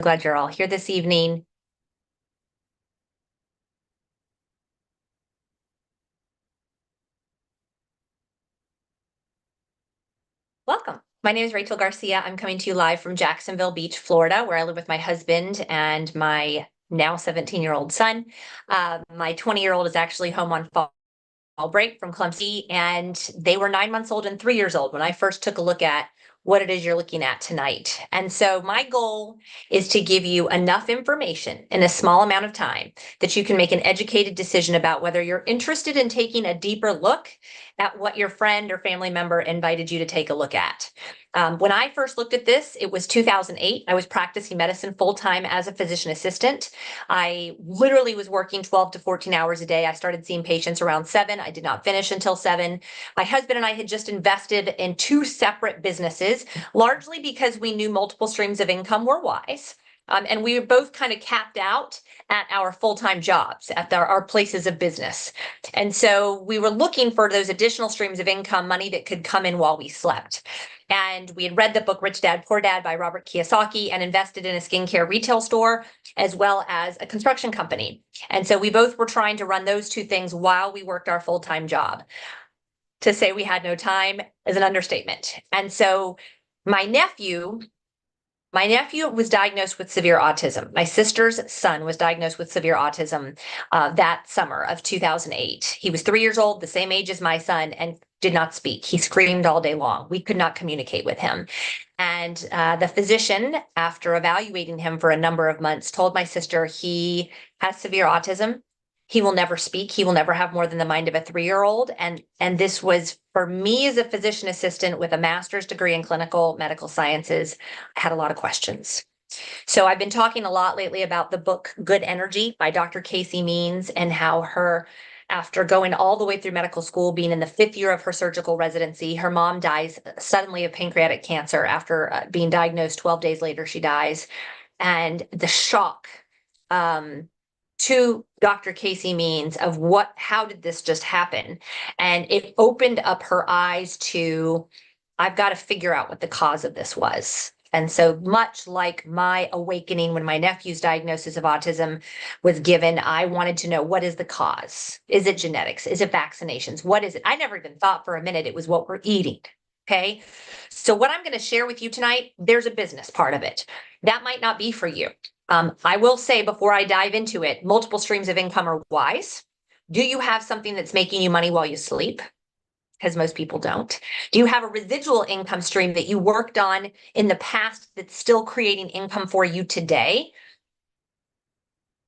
Glad you're all here this evening. Welcome. My name is Rachel Garcia. I'm coming to you live from Jacksonville Beach, Florida, where I live with my husband and my now 17-year-old son. My 20-year-old is actually home on fall break from Clemson, and they were 9 months old and 3 years old when I first took a look at what it is you're looking at tonight. And so my goal is to give you enough information in a small amount of time that you can make an educated decision about whether you're interested in taking a deeper look at what your friend or family member invited you to take a look at. When I first looked at this, it was 2008. I was practicing medicine full-time as a physician assistant. I literally was working 12 to 14 hours a day. I started seeing patients around 7. I did not finish until 7. My husband and I had just invested in 2 separate businesses, largely because we knew multiple streams of income were wise. And we were both kind of capped out at our full-time jobs, at our places of business. And so we were looking for those additional streams of income, money that could come in while we slept. And we had read the book Rich Dad, Poor Dad by Robert Kiyosaki and invested in a skincare retail store as well as a construction company. And so we both were trying to run those 2 things while we worked our full-time job. To say we had no time is an understatement. And so my nephew was diagnosed with severe autism. My sister's son was diagnosed with severe autism that summer of 2008. He was 3 years old, the same age as my son, and did not speak. He screamed all day long. We could not communicate with him. And the physician, after evaluating him for a number of months, told my sister he has severe autism. He will never speak. He will never have more than the mind of a 3-year-old. And this was, for me as a physician assistant with a master's degree in clinical medical sciences, I had a lot of questions. So I've been talking a lot lately about the book Good Energy by Dr. Casey Means, and how after going all the way through medical school, being in the 5th year of her surgical residency, her mom dies suddenly of pancreatic cancer. After being diagnosed 12 days later, she dies. And the shock to Dr. Casey Means of how did this just happen? And it opened up her eyes to, I've got to figure out what the cause of this was. And so much like my awakening when my nephew's diagnosis of autism was given, I wanted to know, what is the cause? Is it genetics? Is it vaccinations? What is it? I never even thought for a minute it was what we're eating. Okay. So what I'm going to share with you tonight, there's a business part of it. That might not be for you. I will say before I dive into it, multiple streams of income are wise. Do you have something that's making you money while you sleep? Because most people don't. Do you have a residual income stream that you worked on in the past that's still creating income for you today?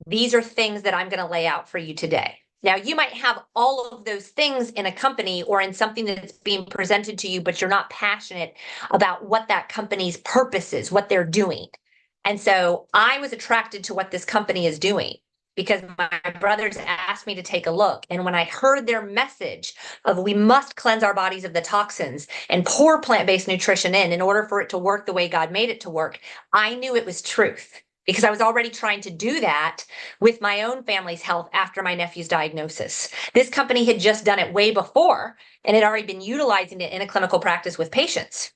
These are things that I'm going to lay out for you today. Now, you might have all of those things in a company or in something that's being presented to you, but you're not passionate about what that company's purpose is, what they're doing. And so I was attracted to what this company is doing because my brothers asked me to take a look. And when I heard their message of we must cleanse our bodies of the toxins and pour plant-based nutrition in order for it to work the way God made it to work, I knew it was truth because I was already trying to do that with my own family's health after my nephew's diagnosis. This company had just done it way before and had already been utilizing it in a clinical practice with patients.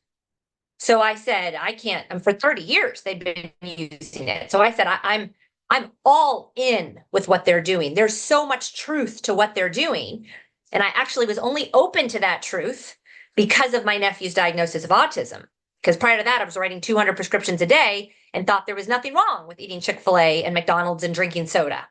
So I said, I can't, and for 30 years they've been using it. So I said, I'm all in with what they're doing. There's so much truth to what they're doing. And I actually was only open to that truth because of my nephew's diagnosis of autism. Because prior to that, I was writing 200 prescriptions a day and thought there was nothing wrong with eating Chick-fil-A and McDonald's and drinking soda.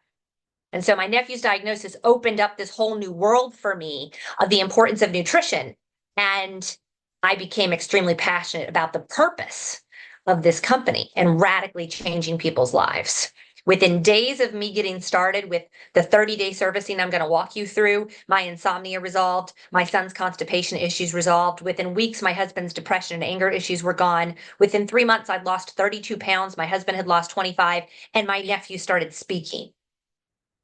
And so my nephew's diagnosis opened up this whole new world for me of the importance of nutrition. And I became extremely passionate about the purpose of this company and radically changing people's lives. Within days of me getting started with the 30-day servicing I'm going to walk you through, my insomnia resolved, my son's constipation issues resolved. Within weeks, my husband's depression and anger issues were gone. Within 3 months, I'd lost 32 pounds. My husband had lost 25, and my nephew started speaking.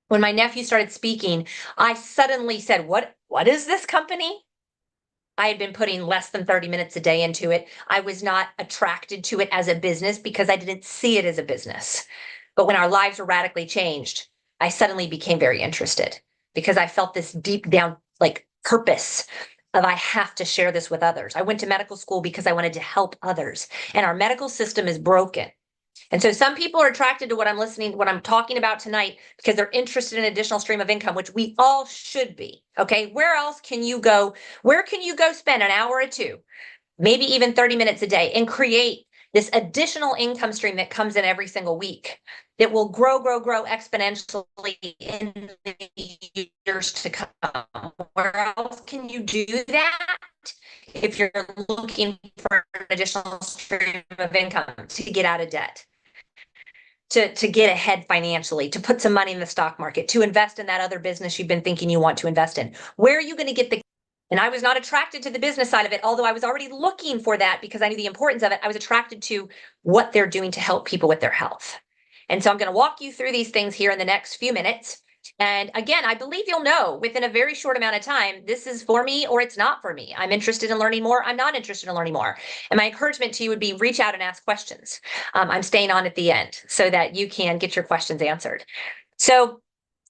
When my nephew started speaking, I suddenly said, what is this company? I had been putting less than 30 minutes a day into it. I was not attracted to it as a business because I didn't see it as a business. But when our lives were radically changed, I suddenly became very interested because I felt this deep down purpose of I have to share this with others. I went to medical school because I wanted to help others. And our medical system is broken. And so some people are attracted to what I'm talking about tonight because they're interested in additional stream of income, which we all should be. Okay. Where else can you go? Where can you go spend an hour or two, maybe even 30 minutes a day, and create this additional income stream that comes in every single week that will grow exponentially in the years to come? Where else can you do that if you're looking for an additional stream of income to get out of debt? To get ahead financially, to put some money in the stock market, to invest in that other business you've been thinking you want to invest in. Where are you going to get the? And I was not attracted to the business side of it, although I was already looking for that because I knew the importance of it. I was attracted to what they're doing to help people with their health. And so I'm going to walk you through these things here in the next few minutes. And again, I believe you'll know within a very short amount of time, this is for me or it's not for me. I'm interested in learning more. I'm not interested in learning more. And my encouragement to you would be reach out and ask questions. I'm staying on at the end so that you can get your questions answered. So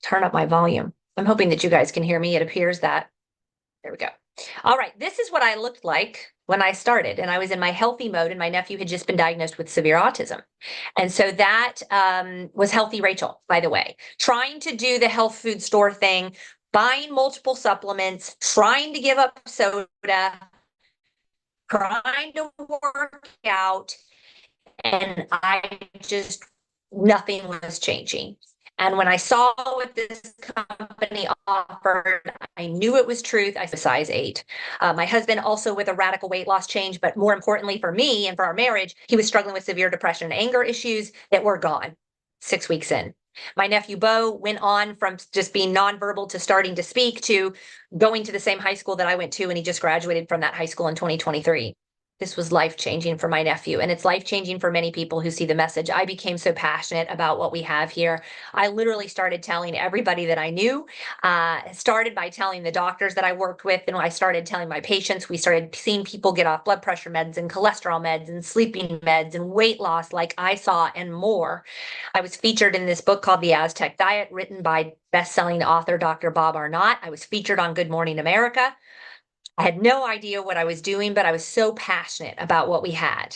turn up my volume. I'm hoping that you guys can hear me. It appears that, there we go. All right, this is what I looked like when I started, and I was in my healthy mode, and my nephew had just been diagnosed with severe autism. And so that was Healthy Rachel, by the way, trying to do the health food store thing, buying multiple supplements, trying to give up soda, trying to work out, and nothing was changing. And when I saw what this company offered, I knew it was truth. I was size 8. My husband also with a radical weight loss change, but more importantly for me and for our marriage, he was struggling with severe depression and anger issues that were gone 6 weeks in. My nephew Bo went on from just being nonverbal to starting to speak to going to the same high school that I went to, and he just graduated from that high school in 2023. This was life-changing for my nephew, and it's life-changing for many people who see the message. I became so passionate about what we have here. I literally started telling everybody that I knew, started by telling the doctors that I worked with, and I started telling my patients. We started seeing people get off blood pressure meds and cholesterol meds and sleeping meds and weight loss like I saw and more. I was featured in this book called The Aztec Diet, written by best-selling author Dr. Bob Arnott. I was featured on Good Morning America. I had no idea what I was doing, but I was so passionate about what we had.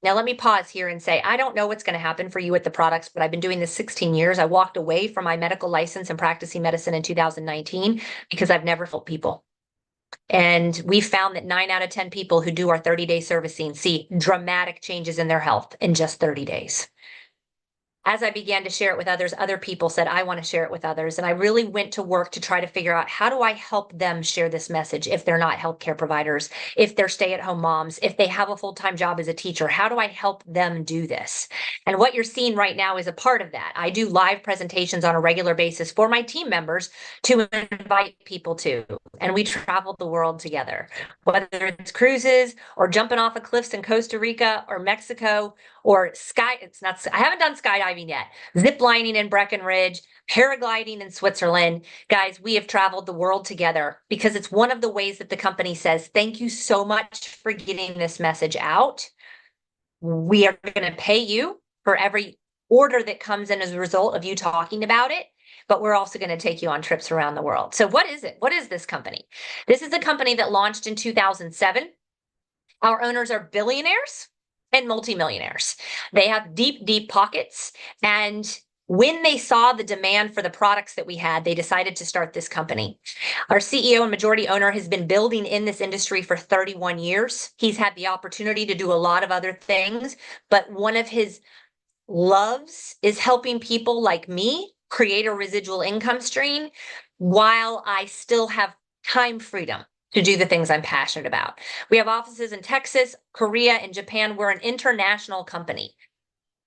Now, let me pause here and say, I don't know what's going to happen for you with the products, but I've been doing this 16 years. I walked away from my medical license and practicing medicine in 2019 because I've never helped people. And we found that 9 out of 10 people who do our 30-day servicing see dramatic changes in their health in just 30 days. As I began to share it with others, other people said, I want to share it with others. And I really went to work to try to figure out, how do I help them share this message if they're not healthcare providers, if they're stay-at-home moms, if they have a full-time job as a teacher? How do I help them do this? And what you're seeing right now is a part of that. I do live presentations on a regular basis for my team members to invite people to, and we travel the world together, whether it's cruises or jumping off of cliffs in Costa Rica or Mexico, or I haven't done skydiving yet, zip lining in Breckenridge, paragliding in Switzerland. Guys, we have traveled the world together because it's one of the ways that the company says, thank you so much for getting this message out. We are going to pay you for every order that comes in as a result of you talking about it, but we're also going to take you on trips around the world. So what is it? What is this company? This is a company that launched in 2007. Our owners are billionaires and multimillionaires. They have deep, deep pockets. And when they saw the demand for the products that we had, they decided to start this company. Our CEO and majority owner has been building in this industry for 31 years. He's had the opportunity to do a lot of other things, but one of his loves is helping people like me create a residual income stream while I still have time freedom to do the things I'm passionate about. We have offices in Texas, Korea, and Japan. We're an international company.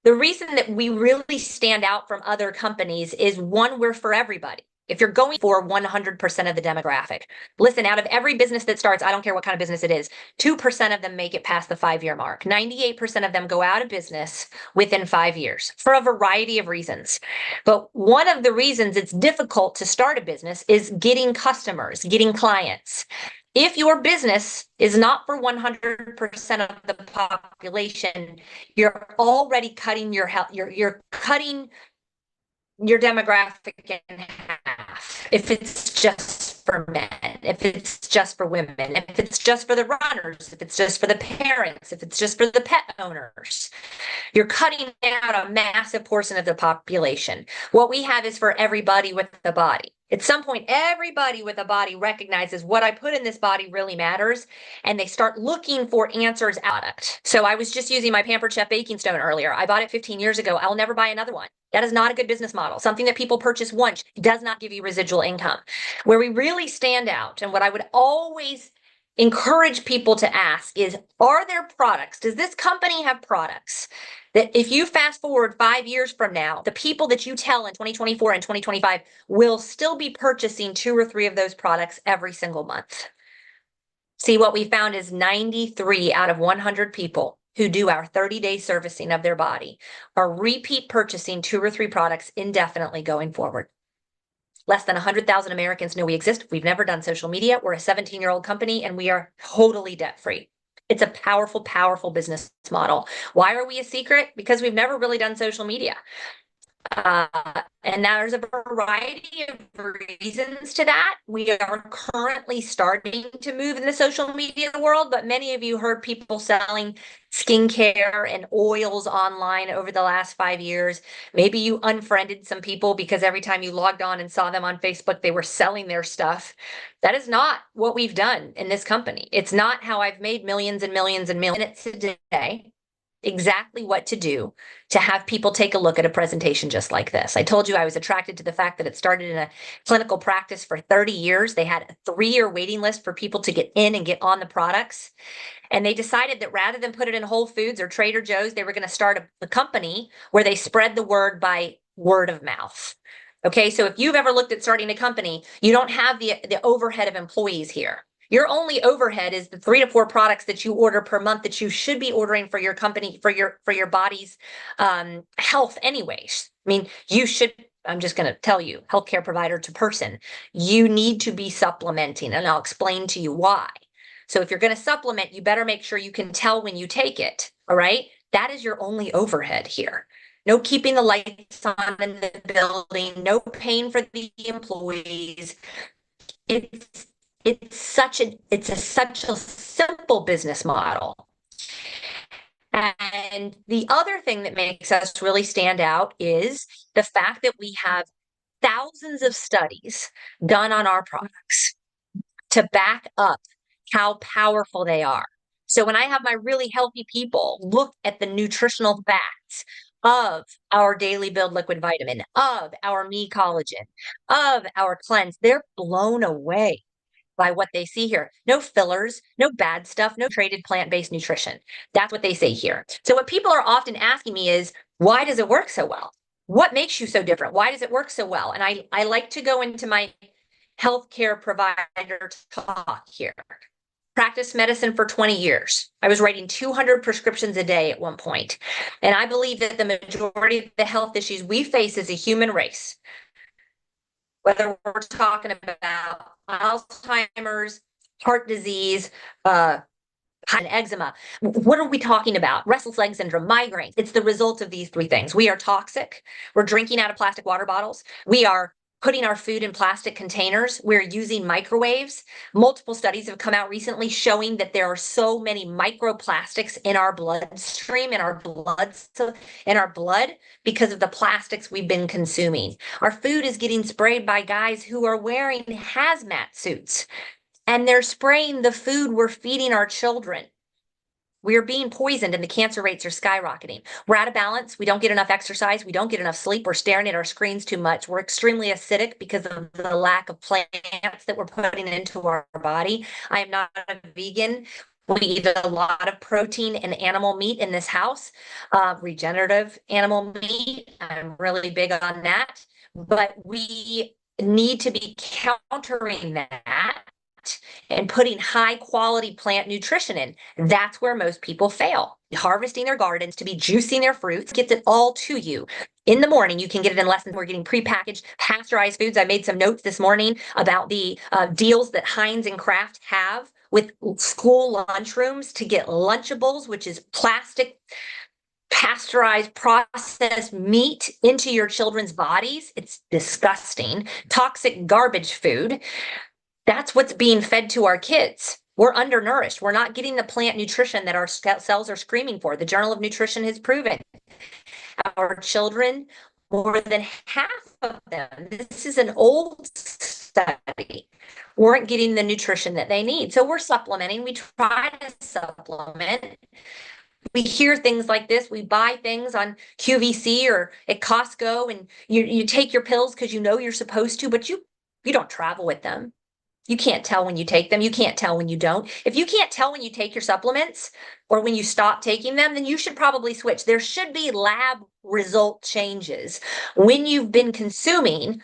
The reason that we really stand out from other companies is, one, we're for everybody. If you're going for 100% of the demographic, listen, out of every business that starts, I don't care what kind of business it is, 2% of them make it past the 5-year mark. 98% of them go out of business within 5 years for a variety of reasons. But one of the reasons it's difficult to start a business is getting customers, getting clients. If your business is not for 100% of the population, you're already cutting your health, you're cutting your demographic in half if it's just for men, if it's just for women, if it's just for the runners, if it's just for the parents, if it's just for the pet owners. You're cutting out a massive portion of the population. What we have is for everybody with a body. At some point, everybody with a body recognizes what I put in this body really matters, and they start looking for answers out of it. So I was just using my Pampered Chef baking stone earlier. I bought it 15 years ago. I'll never buy another one. That is not a good business model. Something that people purchase once does not give you residual income. Where we really stand out, and what I would always encourage people to ask is, are there products? Does this company have products that if you fast forward 5 years from now, the people that you tell in 2024 and 2025 will still be purchasing 2 or 3 of those products every single month? See, what we found is 93 out of 100 people who do our 30-day servicing of their body are repeat purchasing 2 or 3 products indefinitely going forward. Less than 100,000 Americans know we exist. We've never done social media. We're a 17-year-old company, and we are totally debt-free. It's a powerful, powerful business model. Why are we a secret? Because we've never really done social media. And there's a variety of reasons to that. We are currently starting to move in the social media world, but many of you heard people selling skincare and oils online over the last 5 years. Maybe you unfriended some people because every time you logged on and saw them on Facebook, they were selling their stuff. That is not what we've done in this company. It's not how I've made millions and millions and millions today. Exactly what to do to have people take a look at a presentation just like this. I told you I was attracted to the fact that it started in a clinical practice for 30 years. They had a 3-year waiting list for people to get in and get on the products. And they decided that rather than put it in Whole Foods or Trader Joe's, they were going to start a company where they spread the word by word of mouth. Okay, so if you've ever looked at starting a company, you don't have the overhead of employees here. Your only overhead is the 3 to 4 products that you order per month that you should be ordering for your company, for your body's health anyways. I mean, you should, I'm just going to tell you, healthcare provider to person, you need to be supplementing, and I'll explain to you why. So if you're going to supplement, you better make sure you can tell when you take it, all right? That is your only overhead here. No keeping the lights on in the building, no paying for the employees. It's such a simple business model. And the other thing that makes us really stand out is the fact that we have thousands of studies done on our products to back up how powerful they are. So when I have my really healthy people look at the nutritional facts of our daily build liquid vitamin, of our me collagen, of our cleanse, they're blown away by what they see here. No fillers, no bad stuff, no traded plant-based nutrition. That's what they say here. So what people are often asking me is, why does it work so well? What makes you so different? Why does it work so well? And I like to go into my healthcare provider talk here. Practiced medicine for 20 years. I was writing 200 prescriptions a day at one point. And I believe that the majority of the health issues we face as a human race, whether we're talking about Alzheimer's, heart disease, and eczema. What are we talking about? Restless leg syndrome, migraines. It's the result of these 3 things. We are toxic. We're drinking out of plastic water bottles. We are putting our food in plastic containers. We're using microwaves. Multiple studies have come out recently showing that there are so many microplastics in our bloodstream, in our blood because of the plastics we've been consuming. Our food is getting sprayed by guys who are wearing hazmat suits, and they're spraying the food we're feeding our children. We're being poisoned and the cancer rates are skyrocketing. We're out of balance. We don't get enough exercise. We don't get enough sleep. We're staring at our screens too much. We're extremely acidic because of the lack of plants that we're putting into our body. I am not a vegan. We eat a lot of protein and animal meat in this house, regenerative animal meat. I'm really big on that. But we need to be countering that and putting high quality plant nutrition in. That's where most people fail. Harvesting their gardens to be juicing their fruits gets it all to you. In the morning, you can get it in less than, we're getting prepackaged, pasteurized foods. I made some notes this morning about the deals that Heinz and Kraft have with school lunchrooms to get Lunchables, which is plastic pasteurized processed meat into your children's bodies. It's disgusting. Toxic garbage food. That's what's being fed to our kids. We're undernourished. We're not getting the plant nutrition that our cells are screaming for. The Journal of Nutrition has proven our children, more than half of them, this is an old study, weren't getting the nutrition that they need. So we're supplementing. We try to supplement. We hear things like this. We buy things on QVC or at Costco, and you take your pills because you know you're supposed to, but you don't travel with them. You can't tell when you take them. You can't tell when you don't. If you can't tell when you take your supplements or when you stop taking them, then you should probably switch. There should be lab result changes when you've been consuming.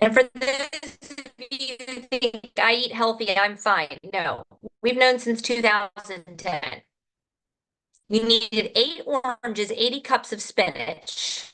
And for those of you who think I eat healthy, I'm fine. No, we've known since 2010. You needed 8 oranges, 80 cups of spinach,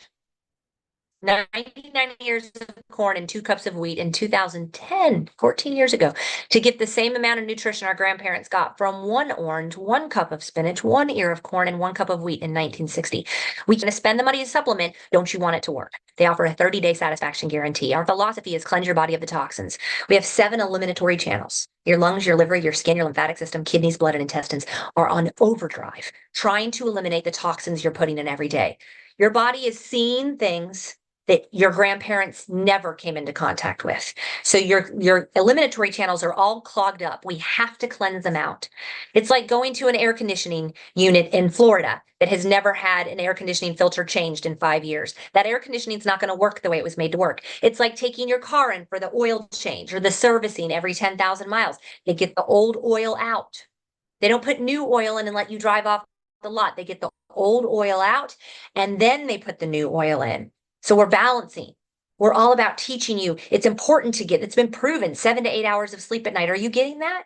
99 ears of corn, and 2 cups of wheat in 2010, 14 years ago, to get the same amount of nutrition our grandparents got from 1 orange, 1 cup of spinach, 1 ear of corn, and 1 cup of wheat in 1960. We can spend the money to supplement. Don't you want it to work? They offer a 30-day satisfaction guarantee. Our philosophy is cleanse your body of the toxins. We have 7 eliminatory channels. Your lungs, your liver, your skin, your lymphatic system, kidneys, blood, and intestines are on overdrive, trying to eliminate the toxins you're putting in every day. Your body is seeing things that your grandparents never came into contact with. So your eliminatory channels are all clogged up. We have to cleanse them out. It's like going to an air conditioning unit in Florida that has never had an air conditioning filter changed in 5 years. That air conditioning is not going to work the way it was made to work. It's like taking your car in for the oil change or the servicing every 10,000 miles. They get the old oil out. They don't put new oil in and let you drive off the lot. They get the old oil out and then they put the new oil in. So we're balancing. We're all about teaching you. It's important to get, it's been proven, 7 to 8 hours of sleep at night. Are you getting that?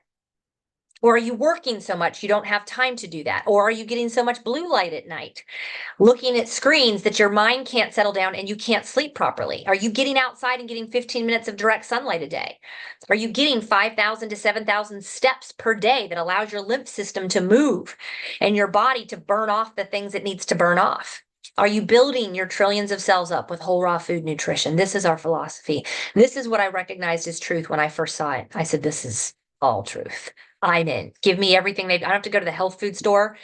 Or are you working so much you don't have time to do that? Or are you getting so much blue light at night, looking at screens that your mind can't settle down and you can't sleep properly? Are you getting outside and getting 15 minutes of direct sunlight a day? Are you getting 5,000 to 7,000 steps per day that allows your lymph system to move and your body to burn off the things it needs to burn off? Are you building your trillions of cells up with whole raw food nutrition? This is our philosophy. This is what I recognized as truth when I first saw it. I said, this is all truth. I'm in. Give me everything. I don't have to go to the health food store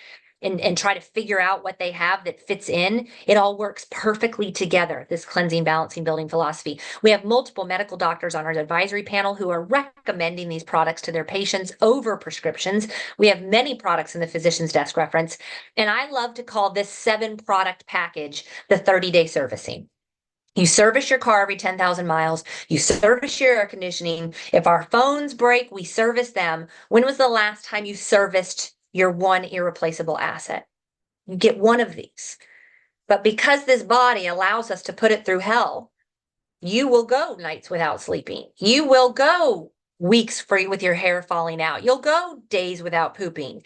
and try to figure out what they have that fits in. It all works perfectly together, this cleansing, balancing, building philosophy. We have multiple medical doctors on our advisory panel who are recommending these products to their patients over prescriptions. We have many products in the physician's desk reference. And I love to call this 7-product package the 30-day servicing. You service your car every 10,000 miles. You service your air conditioning. If our phones break, we service them. When was the last time you serviced your one irreplaceable asset? You get one of these. But because this body allows us to put it through hell, you will go nights without sleeping. You will go weeks free with your hair falling out. You'll go days without pooping.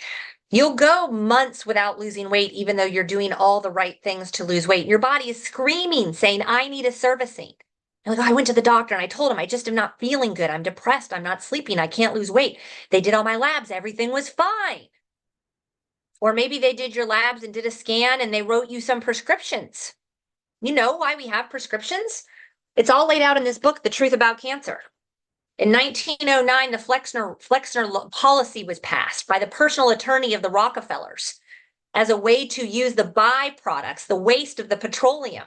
You'll go months without losing weight, even though you're doing all the right things to lose weight. Your body is screaming, saying, I need a servicing. You're like, oh, I went to the doctor and I told him I just am not feeling good. I'm depressed. I'm not sleeping. I can't lose weight. They did all my labs. Everything was fine. Or maybe they did your labs and did a scan and they wrote you some prescriptions. You know why we have prescriptions? It's all laid out in this book, The Truth About Cancer. In 1909, the Flexner policy was passed by the personal attorney of the Rockefellers as a way to use the byproducts, the waste of the petroleum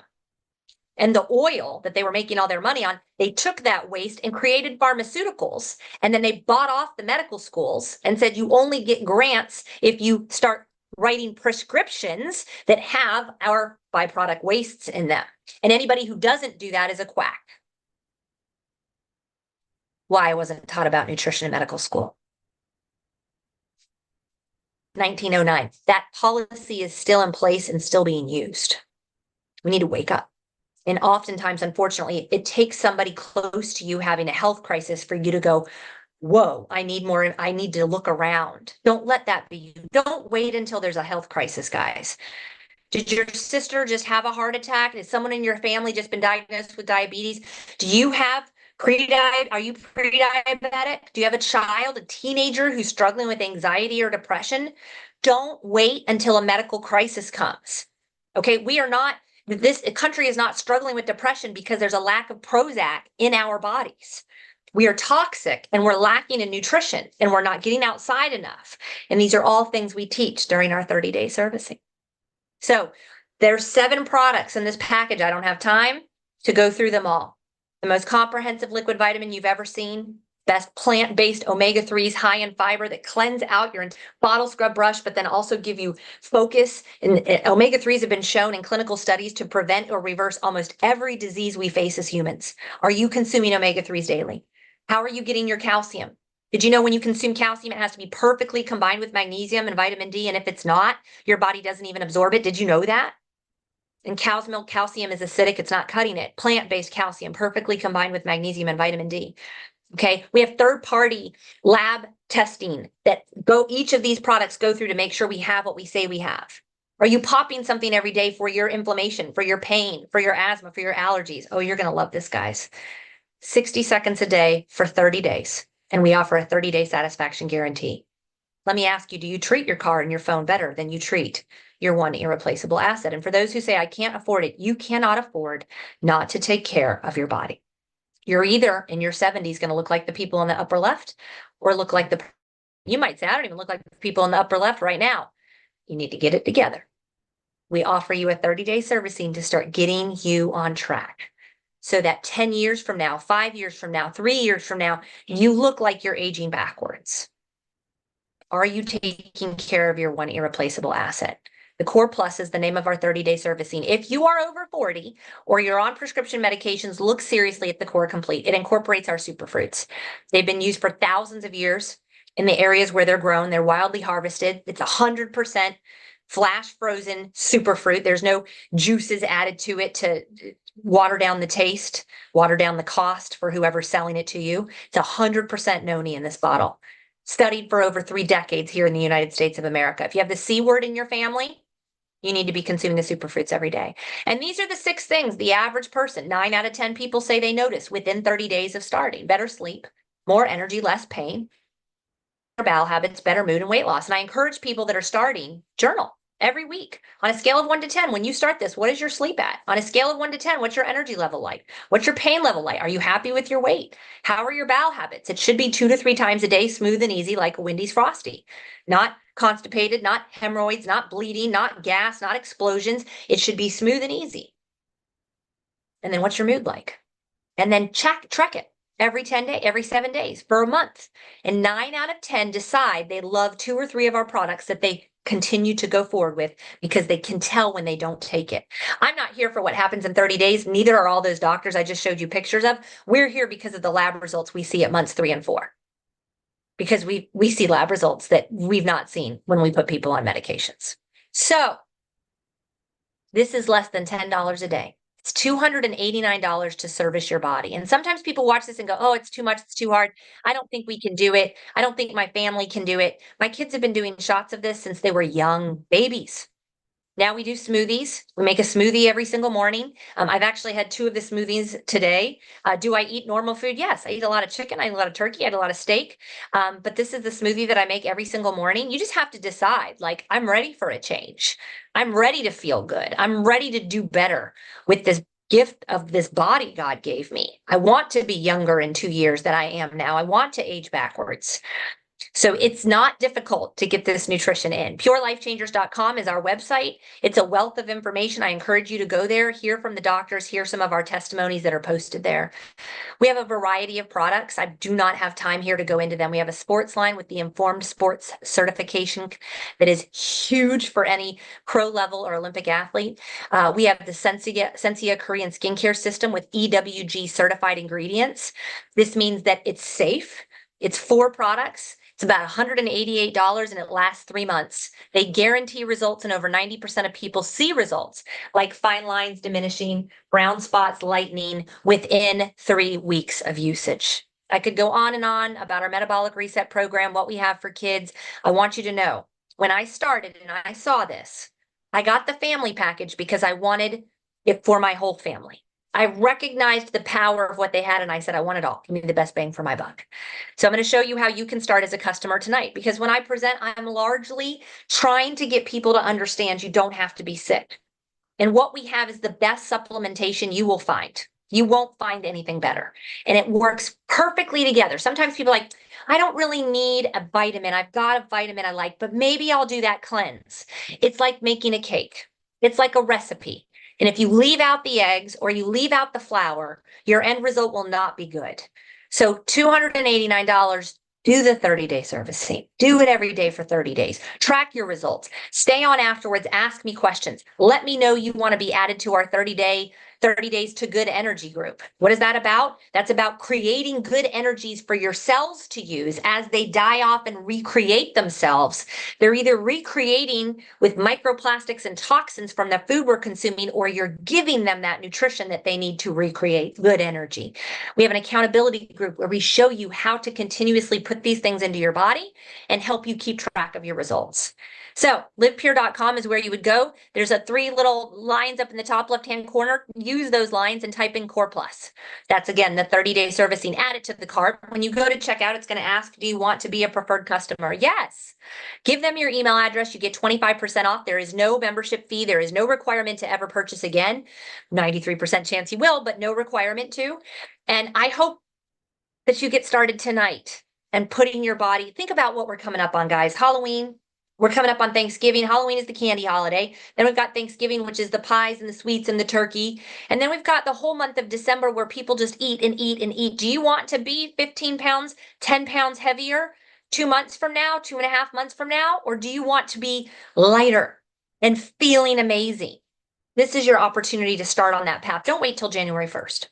and the oil that they were making all their money on. They took that waste and created pharmaceuticals, and then they bought off the medical schools and said you only get grants if you start writing prescriptions that have our byproduct wastes in them. And anybody who doesn't do that is a quack. Why I wasn't taught about nutrition in medical school. 1909. That policy is still in place and still being used. We need to wake up. And oftentimes, unfortunately, it takes somebody close to you having a health crisis for you to go, whoa, I need more. I need to look around. Don't let that be you. Don't wait until there's a health crisis, guys. Did your sister just have a heart attack? Has someone in your family just been diagnosed with diabetes? Do you have are you pre-diabetic? Do you have a child, a teenager who's struggling with anxiety or depression? Don't wait until a medical crisis comes. Okay, this country is not struggling with depression because there's a lack of Prozac in our bodies. We are toxic and we're lacking in nutrition and we're not getting outside enough. And these are all things we teach during our 30-day servicing. So there's 7 products in this package. I don't have time to go through them all. The most comprehensive liquid vitamin you've ever seen, best plant-based omega-3s, high in fiber that cleanse out your bottle scrub brush, but then also give you focus. And omega-3s have been shown in clinical studies to prevent or reverse almost every disease we face as humans. Are you consuming omega-3s daily? How are you getting your calcium? Did you know when you consume calcium, it has to be perfectly combined with magnesium and vitamin D? And if it's not, your body doesn't even absorb it. Did you know that? In cow's milk, calcium is acidic. It's not cutting it. Plant-based calcium, perfectly combined with magnesium and vitamin D. Okay, we have third-party lab testing that each of these products go through to make sure we have what we say we have. Are you popping something every day for your inflammation, for your pain, for your asthma, for your allergies? Oh, you're going to love this, guys. 60 seconds a day for 30 days. And we offer a 30-day satisfaction guarantee. Let me ask you, do you treat your car and your phone better than you treat your one irreplaceable asset? And for those who say, I can't afford it, you cannot afford not to take care of your body. You're either in your 70s going to look like the people in the upper left or look like you might say, I don't even look like the people in the upper left right now. You need to get it together. We offer you a 30-day servicing to start getting you on track, so that 10 years from now, 5 years from now, 3 years from now, you look like you're aging backwards. Are you taking care of your one irreplaceable asset? The Core Plus is the name of our 30-day servicing. If you are over 40 or you're on prescription medications, look seriously at the Core Complete. It incorporates our superfruits. They've been used for thousands of years in the areas where they're grown. They're wildly harvested. It's 100% flash frozen superfruit. There's no juices added to it to water down the taste, water down the cost for whoever's selling it to you. It's 100% noni in this bottle. Studied for over 3 decades here in the United States of America. If you have the C word in your family, you need to be consuming the superfruits every day. And these are the 6 things the average person, 9 out of 10 people say they notice within 30 days of starting. Better sleep, more energy, less pain, better bowel habits, better mood, and weight loss. And I encourage people that are starting, journal every week. On a scale of 1 to 10, when you start this, what is your sleep at? On a scale of 1 to 10, what's your energy level like? What's your pain level like? Are you happy with your weight? How are your bowel habits? It should be 2 to 3 times a day, smooth and easy, like a Wendy's Frosty. Not constipated, not hemorrhoids, not bleeding, not gas, not explosions. It should be smooth and easy. And then what's your mood like? And then track it every 7 days for a month. And 9 out of 10 decide they love 2 or 3 of our products that they continue to go forward with because they can tell when they don't take it. I'm not here for what happens in 30 days. Neither are all those doctors I just showed you pictures of. We're here because of the lab results we see at months 3 and 4. Because we see lab results that we've not seen when we put people on medications. So this is less than $10 a day. It's $289 to service your body. And sometimes people watch this and go, oh, it's too much. It's too hard. I don't think we can do it. I don't think my family can do it. My kids have been doing shots of this since they were young babies. Now we do smoothies. We make a smoothie every single morning. I've actually had 2 of the smoothies today. Do I eat normal food? Yes, I eat a lot of chicken. I eat a lot of turkey. I eat a lot of steak. But this is the smoothie that I make every single morning. You just have to decide, like, I'm ready for a change. I'm ready to feel good. I'm ready to do better with this gift of this body God gave me. I want to be younger in 2 years than I am now. I want to age backwards. So it's not difficult to get this nutrition in. PureLifeChangers.com is our website. It's a wealth of information. I encourage you to go there, hear from the doctors, hear some of our testimonies that are posted there. We have a variety of products. I do not have time here to go into them. We have a sports line with the Informed Sports certification that is huge for any pro level or Olympic athlete. We have the Sensia Korean skincare system with EWG certified ingredients. This means that it's safe. It's 4 products. It's about $188 and it lasts 3 months. They guarantee results and over 90% of people see results like fine lines diminishing, brown spots lightening within 3 weeks of usage. I could go on and on about our metabolic reset program, what we have for kids. I want you to know when I started and I saw this, I got the family package because I wanted it for my whole family. I recognized the power of what they had and I said, I want it all. Give me the best bang for my buck. So I'm going to show you how you can start as a customer tonight, because when I present, I'm largely trying to get people to understand you don't have to be sick. And what we have is the best supplementation you will find. You won't find anything better. And it works perfectly together. Sometimes people are like, I don't really need a vitamin. I've got a vitamin I like, but maybe I'll do that cleanse. It's like making a cake. It's like a recipe. And if you leave out the eggs or you leave out the flour, your end result will not be good. So $289, do the 30-day servicing. Do it every day for 30 days. Track your results. Stay on afterwards. Ask me questions. Let me know you want to be added to our 30 days to good energy group. What is that about? That's about creating good energies for your cells to use as they die off and recreate themselves. They're either recreating with microplastics and toxins from the food we're consuming, or you're giving them that nutrition that they need to recreate good energy. We have an accountability group where we show you how to continuously put these things into your body and help you keep track of your results. So livepure.com is where you would go. There's 3 little lines up in the top left-hand corner. Use those lines and type in Core Plus. That's, again, the 30-day servicing. Add it to the cart. When you go to checkout, it's going to ask, do you want to be a preferred customer? Yes. Give them your email address. You get 25% off. There is no membership fee. There is no requirement to ever purchase again. 93% chance you will, but no requirement to. And I hope that you get started tonight and putting your body. Think about what we're coming up on, guys. Halloween. We're coming up on Thanksgiving. Halloween is the candy holiday. Then we've got Thanksgiving, which is the pies and the sweets and the turkey. And then we've got the whole month of December where people just eat and eat and eat. Do you want to be 15 pounds, 10 pounds heavier 2 months from now, 2.5 months from now? Or do you want to be lighter and feeling amazing? This is your opportunity to start on that path. Don't wait till January 1st.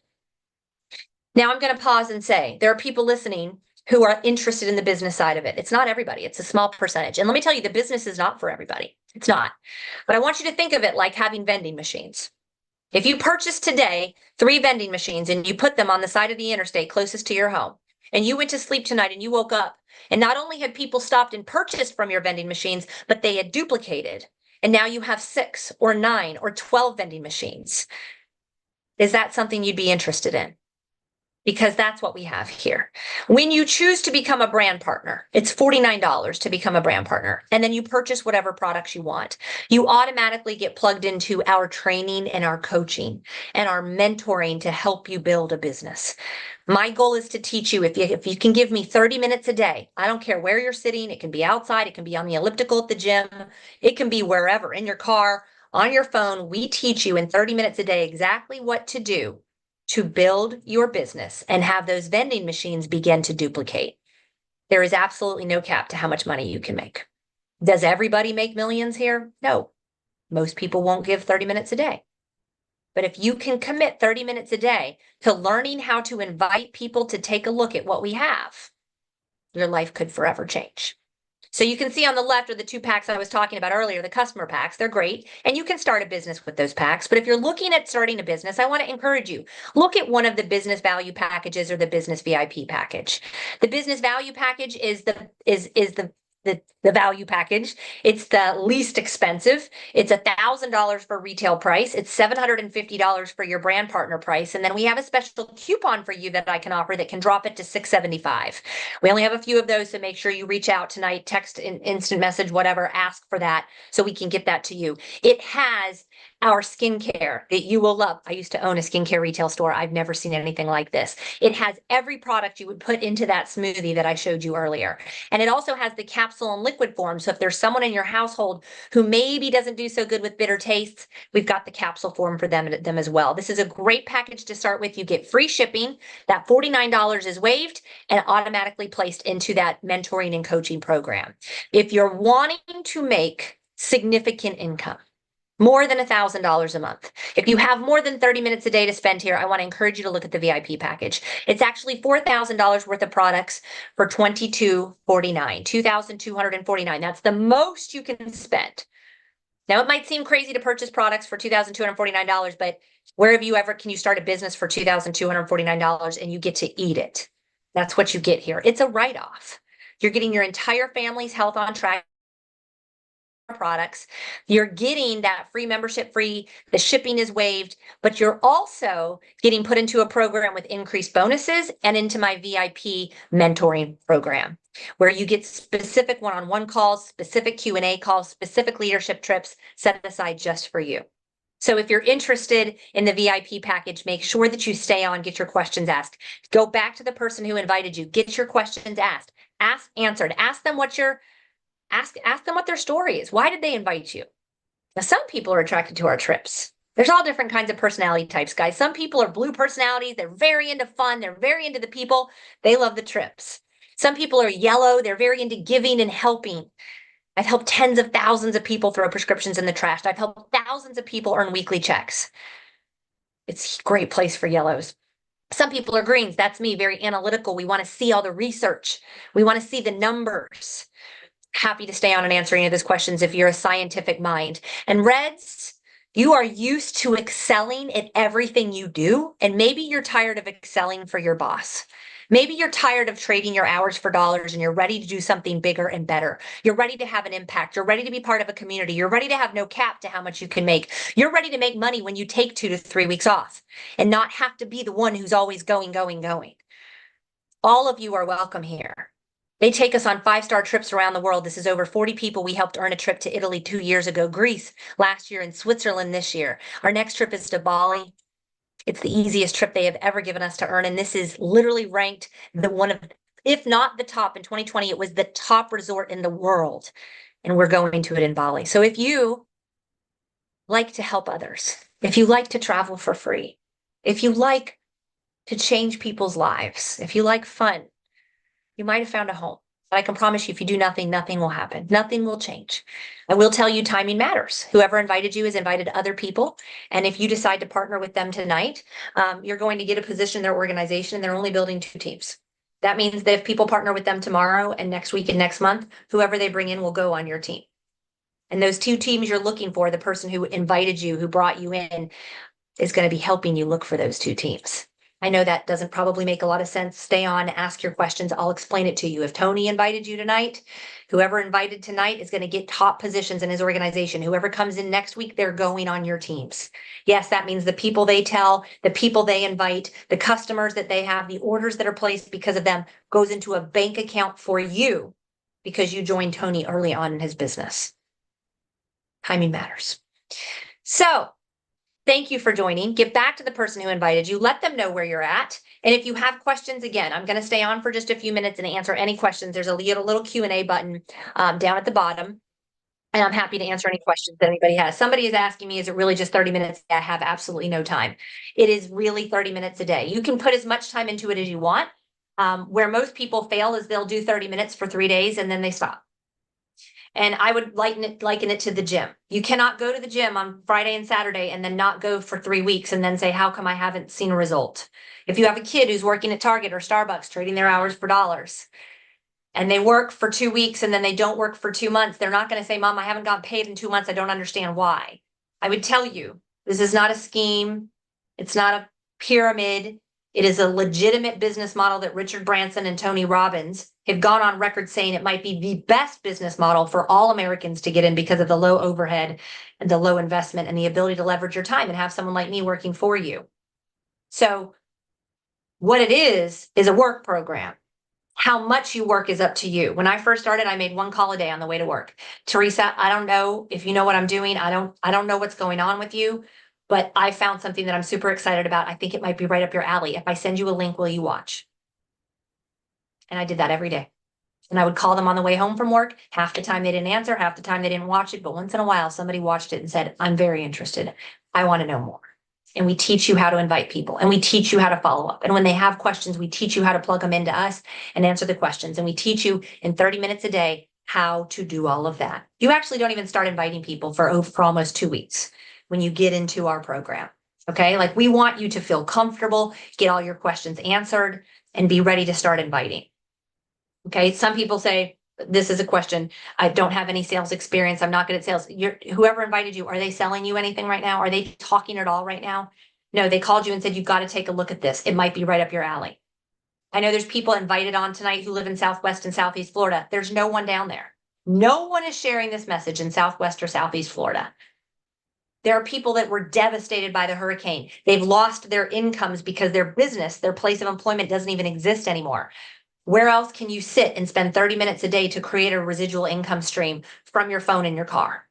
Now I'm going to pause and say, there are people listening who are interested in the business side of it. It's not everybody. It's a small percentage. And let me tell you, the business is not for everybody. It's not. But I want you to think of it like having vending machines. If you purchased today 3 vending machines and you put them on the side of the interstate closest to your home, and you went to sleep tonight and you woke up, and not only had people stopped and purchased from your vending machines, but they had duplicated. And now you have 6 or 9 or 12 vending machines. Is that something you'd be interested in? Because that's what we have here. When you choose to become a brand partner, it's $49 to become a brand partner. And then you purchase whatever products you want. You automatically get plugged into our training and our coaching and our mentoring to help you build a business. My goal is to teach you, if you can give me 30 minutes a day, I don't care where you're sitting. It can be outside. It can be on the elliptical at the gym. It can be wherever, in your car, on your phone. We teach you in 30 minutes a day exactly what to do to build your business and have those vending machines begin to duplicate. There is absolutely no cap to how much money you can make. Does everybody make millions here? No. Most people won't give 30 minutes a day. But if you can commit 30 minutes a day to learning how to invite people to take a look at what we have, your life could forever change. So you can see on the left are the 2 packs I was talking about earlier, the customer packs. They're great. And you can start a business with those packs. But if you're looking at starting a business, I want to encourage you, look at one of the business value packages or the business VIP package. The business value package is the value package. It's the least expensive. It's $1,000 for retail price. It's $750 for your brand partner price. And then we have a special coupon for you that I can offer that can drop it to $675. We only have a few of those, so make sure you reach out tonight, text, instant message, whatever, ask for that so we can get that to you. It has our skincare that you will love. I used to own a skincare retail store. I've never seen anything like this. It has every product you would put into that smoothie that I showed you earlier. And it also has the capsule and liquid form. So if there's someone in your household who maybe doesn't do so good with bitter tastes, we've got the capsule form for them as well. This is a great package to start with. You get free shipping. That $49 is waived and automatically placed into that mentoring and coaching program. If you're wanting to make significant income, more than $1,000 a month. If you have more than 30 minutes a day to spend here, I want to encourage you to look at the VIP package. It's actually $4,000 worth of products for $2,249, $2,249. That's the most you can spend. Now, it might seem crazy to purchase products for $2,249, but where have you ever, can you start a business for $2,249 and you get to eat it? That's what you get here. It's a write-off. You're getting your entire family's health on track. Products, you're getting that free membership free, the shipping is waived, but you're also getting put into a program with increased bonuses and into my VIP mentoring program, where you get specific one-on-one calls, specific Q&A calls, specific leadership trips set aside just for you. So if you're interested in the VIP package, make sure that you stay on, get your questions asked. Go back to the person who invited you, get your questions asked, answered. Ask them what their story is. Why did they invite you? Now, some people are attracted to our trips. There's all different kinds of personality types, guys. Some people are blue personalities. They're very into fun. They're very into the people. They love the trips. Some people are yellow. They're very into giving and helping. I've helped tens of thousands of people throw prescriptions in the trash. I've helped thousands of people earn weekly checks. It's a great place for yellows. Some people are greens. That's me, very analytical. We want to see all the research. We want to see the numbers. Happy to stay on and answer any of those questions if you're a scientific mind. And reds, you are used to excelling at everything you do, and maybe you're tired of excelling for your boss. Maybe you're tired of trading your hours for dollars and you're ready to do something bigger and better. You're ready to have an impact. You're ready to be part of a community. You're ready to have no cap to how much you can make. You're ready to make money when you take 2 to 3 weeks off and not have to be the one who's always going, going, going. All of you are welcome here. They take us on 5-star trips around the world. This is over 40 people. We helped earn a trip to Italy 2 years ago, Greece last year, and Switzerland this year. Our next trip is to Bali. It's the easiest trip they have ever given us to earn. And this is literally ranked one of, if not the top in 2020, it was the top resort in the world. And we're going to it in Bali. So if you like to help others, if you like to travel for free, if you like to change people's lives, if you like fun, you might have found a home. But I can promise you, if you do nothing, nothing will happen. Nothing will change. I will tell you, timing matters. Whoever invited you has invited other people. And if you decide to partner with them tonight, you're going to get a position in their organization. They're only building 2 teams. That means that if people partner with them tomorrow and next week and next month, whoever they bring in will go on your team. And those 2 teams you're looking for, the person who invited you, who brought you in, is going to be helping you look for those 2 teams. I know that doesn't probably make a lot of sense. Stay on, ask your questions. I'll explain it to you. If Tony invited you tonight, whoever invited tonight is going to get top positions in his organization. Whoever comes in next week, they're going on your teams. Yes, that means the people they tell, the people they invite, the customers that they have, the orders that are placed because of them goes into a bank account for you because you joined Tony early on in his business. Timing matters. So, thank you for joining. Get back to the person who invited you. Let them know where you're at. And if you have questions, again, I'm going to stay on for just a few minutes and answer any questions. There's a little Q&A button down at the bottom. And I'm happy to answer any questions that anybody has. Somebody is asking me, is it really just 30 minutes? I have absolutely no time. It is really 30 minutes a day. You can put as much time into it as you want. Where most people fail is they'll do 30 minutes for 3 days and then they stop. And I would liken it to the gym. You cannot go to the gym on Friday and Saturday and then not go for 3 weeks and then say, how come I haven't seen a result? If you have a kid who's working at Target or Starbucks, trading their hours for dollars, and they work for 2 weeks and then they don't work for 2 months, they're not going to say, Mom, I haven't gotten paid in 2 months. I don't understand why. I would tell you, this is not a scheme. It's not a pyramid. It is a legitimate business model that Richard Branson and Tony Robbins have gone on record saying it might be the best business model for all Americans to get in because of the low overhead and the low investment and the ability to leverage your time and have someone like me working for you. So what it is a work program. How much you work is up to you. When I first started, I made 1 call a day on the way to work. Teresa, I don't know if you know what I'm doing. I don't know what's going on with you. But I found something that I'm super excited about. I think it might be right up your alley. If I send you a link, will you watch? And I did that every day. And I would call them on the way home from work. Half the time they didn't answer, half the time they didn't watch it. But once in a while, somebody watched it and said, I'm very interested. I want to know more. And we teach you how to invite people and we teach you how to follow up. And when they have questions, we teach you how to plug them into us and answer the questions. And we teach you in 30 minutes a day how to do all of that. You actually don't even start inviting people for almost 2 weeks when you get into our program. Okay. Like we want you to feel comfortable, get all your questions answered and be ready to start inviting. Okay. Some people say, this is a question. I don't have any sales experience. I'm not good at sales. Whoever invited you, are they selling you anything right now? Are they talking at all right now? No, they called you and said, you've got to take a look at this. It might be right up your alley. I know there's people invited on tonight who live in Southwest and Southeast Florida. There's no one down there. No one is sharing this message in Southwest or Southeast Florida. There are people that were devastated by the hurricane. They've lost their incomes because their business, their place of employment doesn't even exist anymore. Where else can you sit and spend 30 minutes a day to create a residual income stream from your phone in your car?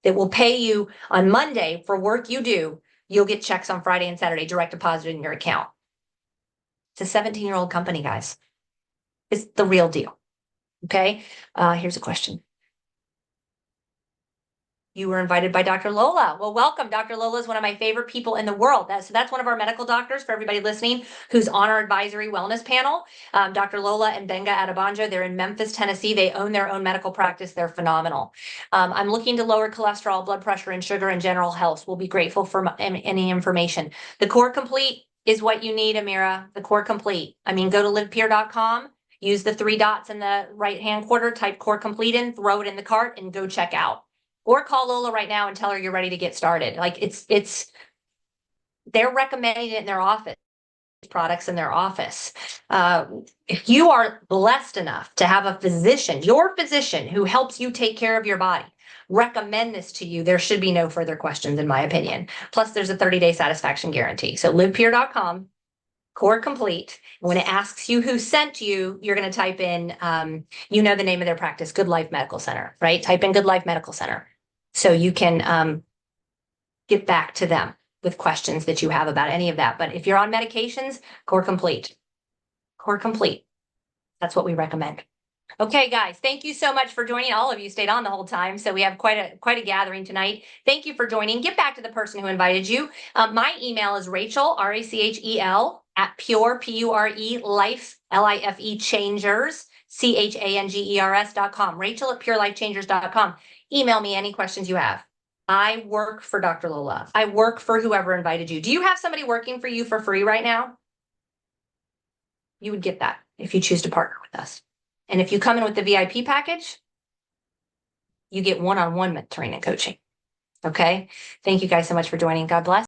that will pay you on Monday for work you do. You'll get checks on Friday and Saturday direct deposited in your account. It's a 17-year-old company, guys. It's the real deal. Okay. Here's a question. You were invited by Dr. Lola. Well, welcome. Dr. Lola is one of my favorite people in the world. That's one of our medical doctors for everybody listening who's on our advisory wellness panel. Dr. Lola and Benga Adebanjo, they're in Memphis, Tennessee. They own their own medical practice. They're phenomenal. I'm looking to lower cholesterol, blood pressure, and sugar and general health. We'll be grateful for any information. The Core Complete is what you need, Amira. The Core Complete. I mean, go to livepeer.com. Use the 3 dots in the right-hand corner, type Core Complete in, throw it in the cart, and go check out. Or call Lola right now and tell her you're ready to get started. Like they're recommending it in their office, products in their office. If you are blessed enough to have a physician, your physician who helps you take care of your body, recommend this to you, there should be no further questions, in my opinion. Plus, there's a 30-day satisfaction guarantee. So livepeer.com, Core Complete. When it asks you who sent you, you're going to type in, the name of their practice, Good Life Medical Center, right? Type in Good Life Medical Center. So you can get back to them with questions that you have about any of that. But if you're on medications, Core Complete. Core Complete. That's what we recommend. Okay, guys, thank you so much for joining. All of you stayed on the whole time, so we have quite a gathering tonight. Thank you for joining. Get back to the person who invited you. My email is Rachel, Rachel, at Pure, Pure, Life, Life Changers, CHANGERS.com. Rachel at purelifechangers.com. Email me any questions you have. I work for Dr. Lola. I work for whoever invited you. Do you have somebody working for you for free right now? You would get that if you choose to partner with us. And if you come in with the VIP package, you get one-on-one mentoring and coaching. Okay. Thank you guys so much for joining. God bless.